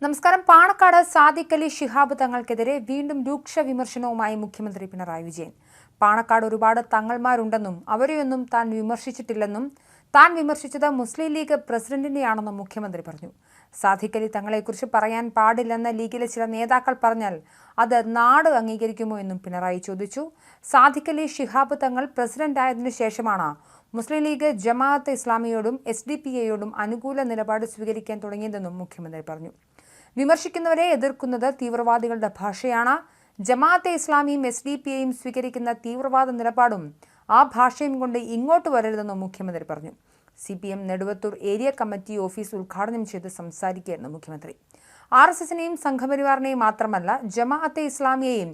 നമസ്കാരം. പാണക്കാട് സാദിഖ് അലി ശിഹാബ് തങ്ങൾക്കെതിരെ വീണ്ടും രൂക്ഷ വിമർശനവുമായി മുഖ്യമന്ത്രി പിണറായി വിജയൻ. പാണക്കാട് ഒരുപാട് തങ്ങൾമാരുണ്ടെന്നും അവരെയൊന്നും താൻ വിമർശിച്ചിട്ടില്ലെന്നും താൻ വിമർശിച്ചത് മുസ്ലിം ലീഗ് പ്രസിഡന്റിനെയാണെന്നും മുഖ്യമന്ത്രി പറഞ്ഞു. സാദിഖ് അലി തങ്ങളെക്കുറിച്ച് പറയാൻ പാടില്ലെന്ന് ലീഗിലെ ചില നേതാക്കൾ പറഞ്ഞാൽ അത് നാട് അംഗീകരിക്കുമോ എന്നും പിണറായി ചോദിച്ചു. സാദിഖ് അലി ശിഹാബ് തങ്ങൾ പ്രസിഡന്റായതിനു ശേഷമാണ് മുസ്ലിം ലീഗ് ജമാഅത്തെ ഇസ്ലാമിയോടും SDPAയോടും അനുകൂല നിലപാട് സ്വീകരിക്കാൻ തുടങ്ങിയതെന്നും മുഖ്യമന്ത്രി പറഞ്ഞു. വിമർശിക്കുന്നവരെ എതിർക്കുന്നത് തീവ്രവാദികളുടെ ഭാഷയാണ്. ജമാഅത്തെ ഇസ്ലാമിയും SDPAയും സ്വീകരിക്കുന്ന തീവ്രവാദ നിലപാടും ആ ഭാഷയും കൊണ്ട് ഇങ്ങോട്ട് വരരുതെന്നും മുഖ്യമന്ത്രി പറഞ്ഞു. CPM Neduvathur area committee office ഉദ്ഘാടനം ചെയ്ത് സംസാരിക്കുകയായിരുന്നു മുഖ്യമന്ത്രി. RSSനെയും സംഘപരിവാറിനെയും മാത്രമല്ല ജമാഅത്തെ ഇസ്ലാമിയെയും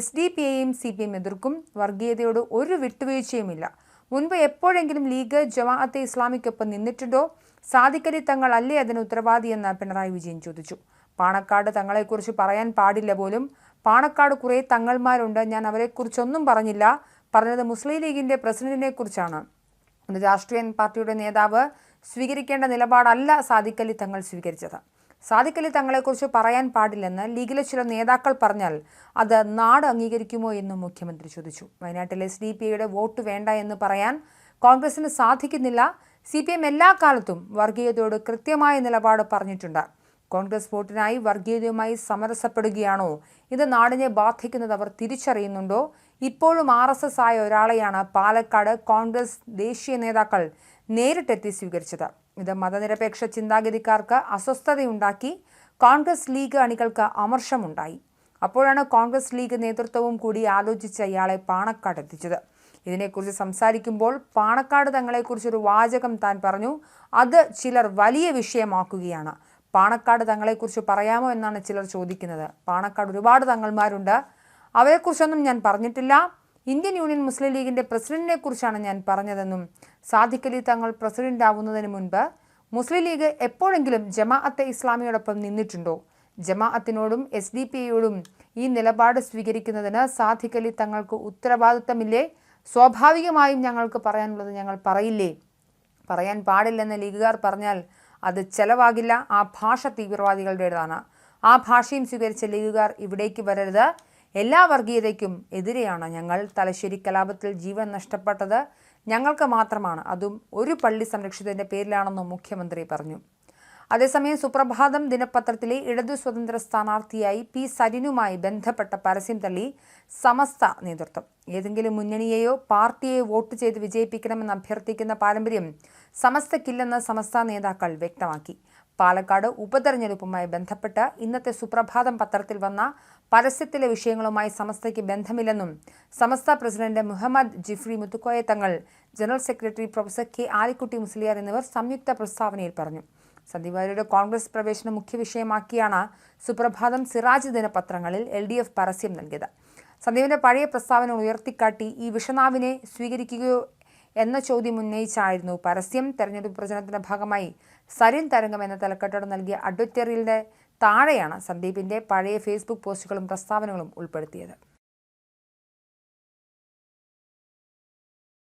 SDPAയെയും CPM എതിർക്കും. വർഗീയതയോട് ഒരു വിട്ടുവീഴ്ചയുമില്ല. മുൻപ് എപ്പോഴെങ്കിലും ലീഗ് ജമാഅത്തെ ഇസ്ലാമിക്കൊപ്പം നിന്നിട്ടുണ്ടോ? സാദിഖ് അലി തങ്ങൾ അല്ലേ അതിന് ഉത്തരവാദിയെന്ന് പിണറായി വിജയൻ ചോദിച്ചു. പാണക്കാട് തങ്ങളെക്കുറിച്ച് പറയാൻ പാടില്ല പോലും. പാണക്കാട് കുറേ തങ്ങൾമാരുണ്ട്, ഞാൻ അവരെക്കുറിച്ചൊന്നും പറഞ്ഞില്ല. പറഞ്ഞത് മുസ്ലിം ലീഗിന്റെ പ്രസിഡന്റിനെ കുറിച്ചാണ്. ഒരു രാഷ്ട്രീയ പാർട്ടിയുടെ നേതാവ് സ്വീകരിക്കേണ്ട നിലപാടല്ല സാദിഖ് അലി തങ്ങൾ സ്വീകരിച്ചത്. സാദിഖ് അലി തങ്ങളെക്കുറിച്ച് പറയാൻ പാടില്ലെന്ന് ലീഗിലെ ചില നേതാക്കൾ പറഞ്ഞാൽ അത് നാട് അംഗീകരിക്കുമോ എന്നും മുഖ്യമന്ത്രി ചോദിച്ചു. വയനാട്ടിലെ SDPAയുടെ വോട്ട് വേണ്ട എന്ന് പറയാൻ കോൺഗ്രസിന് സാധിക്കുന്നില്ല. CPM എല്ലാ കാലത്തും വർഗീയതയോട് കൃത്യമായ നിലപാട് പറഞ്ഞിട്ടുണ്ട്. കോൺഗ്രസ് വോട്ടിനായി വർഗീയതയുമായി സമരസപ്പെടുകയാണോ? ഇത് നാടിനെ ബാധിക്കുന്നത് അവർ തിരിച്ചറിയുന്നുണ്ടോ? ഇപ്പോഴും RSS ആയ ഒരാളെയാണ് പാലക്കാട് കോൺഗ്രസ് ദേശീയ നേതാക്കൾ നേരിട്ടെത്തി സ്വീകരിച്ചത്. ഇത് മതനിരപേക്ഷ ചിന്താഗതിക്കാർക്ക് അസ്വസ്ഥതയുണ്ടാക്കി. കോൺഗ്രസ് ലീഗ് അണികൾക്ക് അമർഷമുണ്ടായി. അപ്പോഴാണ് കോൺഗ്രസ് ലീഗ് നേതൃത്വവും കൂടി ആലോചിച്ച് ഇയാളെ പാണക്കാട് എത്തിച്ചത്. ഇതിനെക്കുറിച്ച് സംസാരിക്കുമ്പോൾ പാണക്കാട് തങ്ങളെക്കുറിച്ചൊരു വാചകം താൻ പറഞ്ഞു. അത് ചിലർ വലിയ വിഷയമാക്കുകയാണ്. പാണക്കാട് തങ്ങളെക്കുറിച്ച് പറയാമോ എന്നാണ് ചിലർ ചോദിക്കുന്നത്. പാണക്കാട് ഒരുപാട് തങ്ങൾമാരുണ്ട്, അവരെക്കുറിച്ചൊന്നും ഞാൻ പറഞ്ഞിട്ടില്ല. ഇന്ത്യൻ യൂണിയൻ മുസ്ലിം ലീഗിന്റെ പ്രസിഡന്റിനെ കുറിച്ചാണ് ഞാൻ പറഞ്ഞതെന്നും സാദിഖ് അലി തങ്ങൾ പ്രസിഡന്റ് ആവുന്നതിന് മുൻപ് മുസ്ലിം ലീഗ് എപ്പോഴെങ്കിലും ജമാഅത്തെ ഇസ്ലാമിയോടൊപ്പം നിന്നിട്ടുണ്ടോ? ജമാഅത്തിനോടും SDPAയോടും ഈ നിലപാട് സ്വീകരിക്കുന്നതിന് സാദിഖ് അലി തങ്ങൾക്ക് ഉത്തരവാദിത്തമില്ലേ? സ്വാഭാവികമായും ഞങ്ങൾക്ക് പറയാനുള്ളത് ഞങ്ങൾ പറയില്ലേ? പറയാൻ പാടില്ലെന്ന് ലീഗുകാർ പറഞ്ഞാൽ അത് ചെലവാകില്ല. ആ ഭാഷ തീവ്രവാദികളുടേതാണ്. ആ ഭാഷയും സ്വീകരിച്ച ലീഗുകാർ ഇവിടേക്ക് വരരുത്. എല്ലാ വർഗീയതയ്ക്കും എതിരെയാണ് ഞങ്ങൾ. തലശ്ശേരി കലാപത്തിൽ ജീവൻ നഷ്ടപ്പെട്ടത് ഞങ്ങൾക്ക് മാത്രമാണ്, അതും ഒരു പള്ളി സംരക്ഷിതന്റെ പേരിലാണെന്നും മുഖ്യമന്ത്രി പറഞ്ഞു. അതേസമയം സുപ്രഭാതം ദിനപത്രത്തിലെ ഇടതു സ്വതന്ത്ര സ്ഥാനാർത്ഥിയായി P സരിനുമായി ബന്ധപ്പെട്ട പരസ്യം തള്ളി സമസ്ത നേതൃത്വം. ഏതെങ്കിലും മുന്നണിയെയോ പാർട്ടിയെയോ വോട്ട് ചെയ്ത് വിജയിപ്പിക്കണമെന്ന് അഭ്യർത്ഥിക്കുന്ന പാരമ്പര്യം സമസ്തയ്ക്കില്ലെന്ന് സമസ്ത നേതാക്കൾ വ്യക്തമാക്കി. പാലക്കാട് ഉപതെരഞ്ഞെടുപ്പുമായി ബന്ധപ്പെട്ട് ഇന്നത്തെ സുപ്രഭാതം പത്രത്തിൽ വന്ന പരസ്യത്തിലെ വിഷയങ്ങളുമായി സമസ്തയ്ക്ക് ബന്ധമില്ലെന്നും സമസ്ത president Muhammad Jifri Muthukoya Thangal, general secretary professor K Alikutty Musliyar എന്നിവർ സംയുക്ത പ്രസ്താവനയിൽ പറഞ്ഞു. സന്ദീപ് വാര്യരുടെ കോൺഗ്രസ് പ്രവേശനം മുഖ്യ വിഷയമാക്കിയാണ് സുപ്രഭാതം, സിറാജ് ദിനപത്രങ്ങളിൽ LDF പരസ്യം നൽകിയത്. സന്ദീപിന്റെ പഴയ പ്രസ്താവന ഉയർത്തിക്കാട്ടി ഈ വിഷനാവിനെ സ്വീകരിക്കുകയോ എന്ന ചോദ്യം ഉന്നയിച്ചായിരുന്നു പരസ്യം. തെരഞ്ഞെടുപ്പ് പ്രചരണത്തിന്റെ ഭാഗമായി സരിൻ തരംഗം എന്ന തലക്കെട്ടോടെ നൽകിയ അഡ്വറ്റോറിയലിന്റെ താഴെയാണ് സന്ദീപിന്റെ പഴയ Facebook പോസ്റ്റുകളും പ്രസ്താവനകളും ഉൾപ്പെടുത്തിയത്.